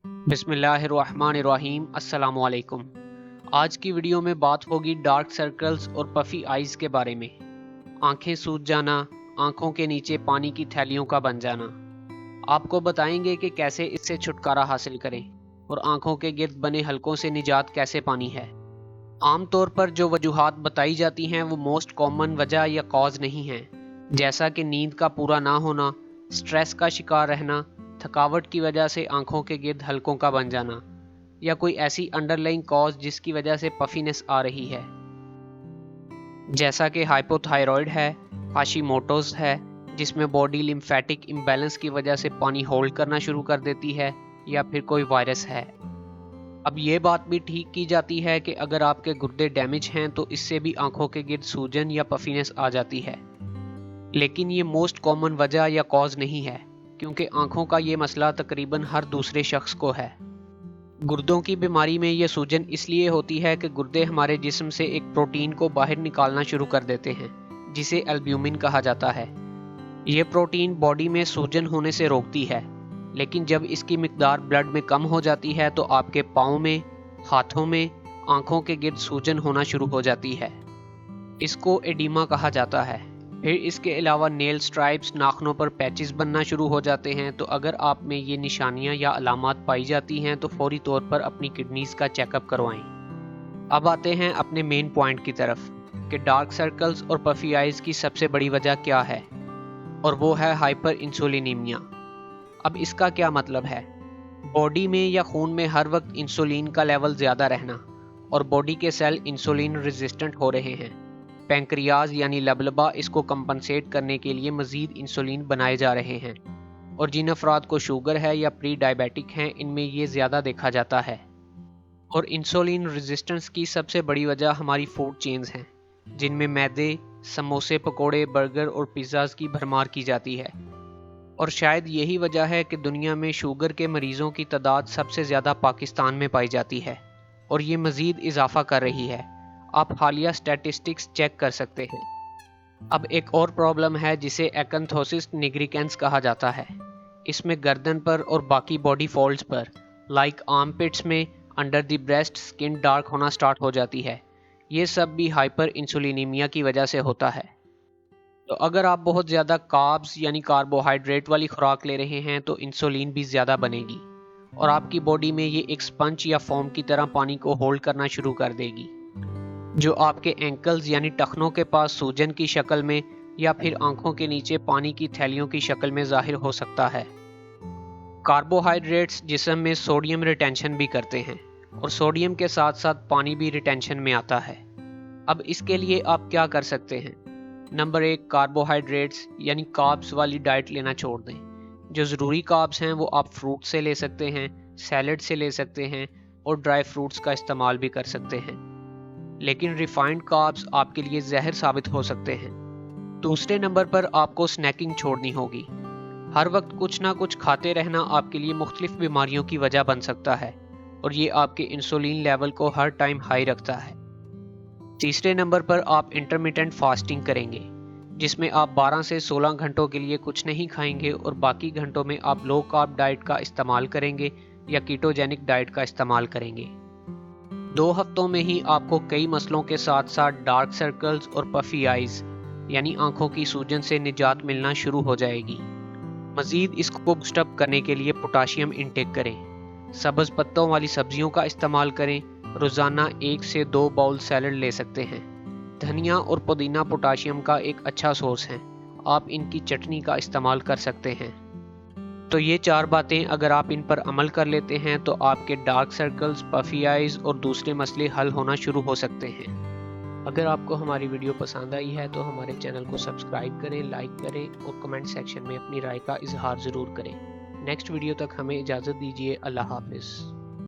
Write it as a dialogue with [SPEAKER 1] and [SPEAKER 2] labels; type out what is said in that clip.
[SPEAKER 1] بسم اللہ الرحمن الرحیم۔ السلام علیکم۔ آج کی ویڈیو میں بات ہوگی ڈارک سرکلز اور پفی آئیز کے بارے میں۔ آنکھیں سوج جانا، آنکھوں کے نیچے پانی کی تھیلیوں کا بن جانا۔ آپ کو بتائیں گے کہ کیسے اس سے چھٹکارا حاصل کریں اور آنکھوں کے گرد بنے حلقوں سے نجات کیسے پانی ہے۔ عام طور پر جو وجوہات بتائی جاتی ہیں وہ موسٹ کامن وجہ یا کاز نہیں ہیں، جیسا کہ نیند کا پورا نہ ہونا، سٹریس کا شکار رہنا، تھکاوٹ کی وجہ سے آنکھوں کے گرد حلقوں کا بن جانا، یا کوئی ایسی انڈرلائنگ کاز جس کی وجہ سے پفینس آ رہی ہے، جیسا کہ ہائپوتھائرائڈ ہے، ہاشیموٹوز ہے جس میں باڈی لمفیٹک امبیلنس کی وجہ سے پانی ہولڈ کرنا شروع کر دیتی ہے، یا پھر کوئی وائرس ہے۔ اب یہ بات بھی ٹھیک کی جاتی ہے کہ اگر آپ کے گردے ڈیمیج ہیں تو اس سے بھی آنکھوں کے گرد سوجن یا پفینس آ جاتی ہے، لیکن یہ موسٹ کامن وجہ یا کاز نہیں ہے، کیونکہ آنکھوں کا یہ مسئلہ تقریباً ہر دوسرے شخص کو ہے۔ گردوں کی بیماری میں یہ سوجن اس لیے ہوتی ہے کہ گردے ہمارے جسم سے ایک پروٹین کو باہر نکالنا شروع کر دیتے ہیں جسے البیومن کہا جاتا ہے۔ یہ پروٹین باڈی میں سوجن ہونے سے روکتی ہے، لیکن جب اس کی مقدار بلڈ میں کم ہو جاتی ہے تو آپ کے پاؤں میں، ہاتھوں میں، آنکھوں کے گرد سوجن ہونا شروع ہو جاتی ہے۔ اس کو ایڈیما کہا جاتا ہے۔ پھر اس کے علاوہ نیل سٹرائپس، ناخنوں پر پیچز بننا شروع ہو جاتے ہیں۔ تو اگر آپ میں یہ نشانیاں یا علامات پائی جاتی ہیں تو فوری طور پر اپنی کڈنیز کا چیک اپ کروائیں۔ اب آتے ہیں اپنے مین پوائنٹ کی طرف کہ ڈارک سرکلز اور پفی آئیز کی سب سے بڑی وجہ کیا ہے، اور وہ ہے ہائپر انسولینیمیا۔ اب اس کا کیا مطلب ہے؟ باڈی میں یا خون میں ہر وقت انسولین کا لیول زیادہ رہنا، اور باڈی کے سیل انسولین ریزسٹنٹ ہو رہے ہیں۔ پینکریاز یعنی لبلبا اس کو کمپنسیٹ کرنے کے لیے مزید انسولین بنائے جا رہے ہیں، اور جن افراد کو شوگر ہے یا پری ڈائبیٹک ہیں ان میں یہ زیادہ دیکھا جاتا ہے۔ اور انسولین ریزسٹنس کی سب سے بڑی وجہ ہماری فوڈ چینز ہیں، جن میں میدے، سموسے، پکوڑے، برگر اور پیزاز کی بھرمار کی جاتی ہے۔ اور شاید یہی وجہ ہے کہ دنیا میں شوگر کے مریضوں کی تعداد سب سے زیادہ پاکستان میں پائی جاتی ہے، اور یہ مزید اضافہ کر رہی ہے۔ آپ حالیہ سٹیٹسٹکس چیک کر سکتے ہیں۔ اب ایک اور پرابلم ہے جسے ایکنتھوسس نیگریکینس کہا جاتا ہے۔ اس میں گردن پر اور باقی باڈی فولڈز پر، لائک آرم پٹس میں، انڈر دی بریسٹ سکن ڈارک ہونا سٹارٹ ہو جاتی ہے۔ یہ سب بھی ہائپر انسولینیمیا کی وجہ سے ہوتا ہے۔ تو اگر آپ بہت زیادہ کاربز یعنی کاربوہائیڈریٹ والی خوراک لے رہے ہیں تو انسولین بھی زیادہ بنے گی، اور آپ کی باڈی میں یہ ایک سپنج یا فوم کی طرح پانی کو ہولڈ کرنا شروع کر دے گی، جو آپ کے اینکلز یعنی ٹخنوں کے پاس سوجن کی شکل میں یا پھر آنکھوں کے نیچے پانی کی تھیلیوں کی شکل میں ظاہر ہو سکتا ہے۔ کاربوہائیڈریٹس جسم میں سوڈیم ریٹینشن بھی کرتے ہیں، اور سوڈیم کے ساتھ ساتھ پانی بھی ریٹینشن میں آتا ہے۔ اب اس کے لیے آپ کیا کر سکتے ہیں؟ نمبر 1، کاربوہائیڈریٹس یعنی کاربز والی ڈائٹ لینا چھوڑ دیں۔ جو ضروری کاربز ہیں وہ آپ فروٹ سے لے سکتے ہیں، سیلڈ سے لے سکتے ہیں، اور ڈرائی فروٹس کا استعمال بھی کر سکتے ہیں، لیکن ریفائنڈ کاربز آپ کے لیے زہر ثابت ہو سکتے ہیں۔ دوسرے نمبر پر آپ کو سنیکنگ چھوڑنی ہوگی۔ ہر وقت کچھ نہ کچھ کھاتے رہنا آپ کے لیے مختلف بیماریوں کی وجہ بن سکتا ہے، اور یہ آپ کے انسولین لیول کو ہر ٹائم ہائی رکھتا ہے۔ تیسرے نمبر پر آپ انٹرمیٹنٹ فاسٹنگ کریں گے، جس میں آپ 12 سے 16 گھنٹوں کے لیے کچھ نہیں کھائیں گے، اور باقی گھنٹوں میں آپ لو کارب ڈائٹ کا استعمال کریں گے یا کیٹوجینک ڈائٹ کا استعمال کریں گے۔ 2 ہفتوں میں ہی آپ کو کئی مسئلوں کے ساتھ ساتھ ڈارک سرکلز اور پفی آئیز یعنی آنکھوں کی سوجن سے نجات ملنا شروع ہو جائے گی۔ مزید اس کو بوسٹ اپ کرنے کے لیے پوٹاشیم انٹیک کریں، سبز پتوں والی سبزیوں کا استعمال کریں، روزانہ 1 سے 2 باؤل سیلڈ لے سکتے ہیں۔ دھنیا اور پودینہ پوٹاشیم کا ایک اچھا سورس ہیں، آپ ان کی چٹنی کا استعمال کر سکتے ہیں۔ تو یہ 4 باتیں اگر آپ ان پر عمل کر لیتے ہیں تو آپ کے ڈارک سرکلز، پفی آئیز اور دوسرے مسئلے حل ہونا شروع ہو سکتے ہیں۔ اگر آپ کو ہماری ویڈیو پسند آئی ہے تو ہمارے چینل کو سبسکرائب کریں، لائک کریں، اور کمنٹ سیکشن میں اپنی رائے کا اظہار ضرور کریں۔ نیکسٹ ویڈیو تک ہمیں اجازت دیجیے۔ اللہ حافظ۔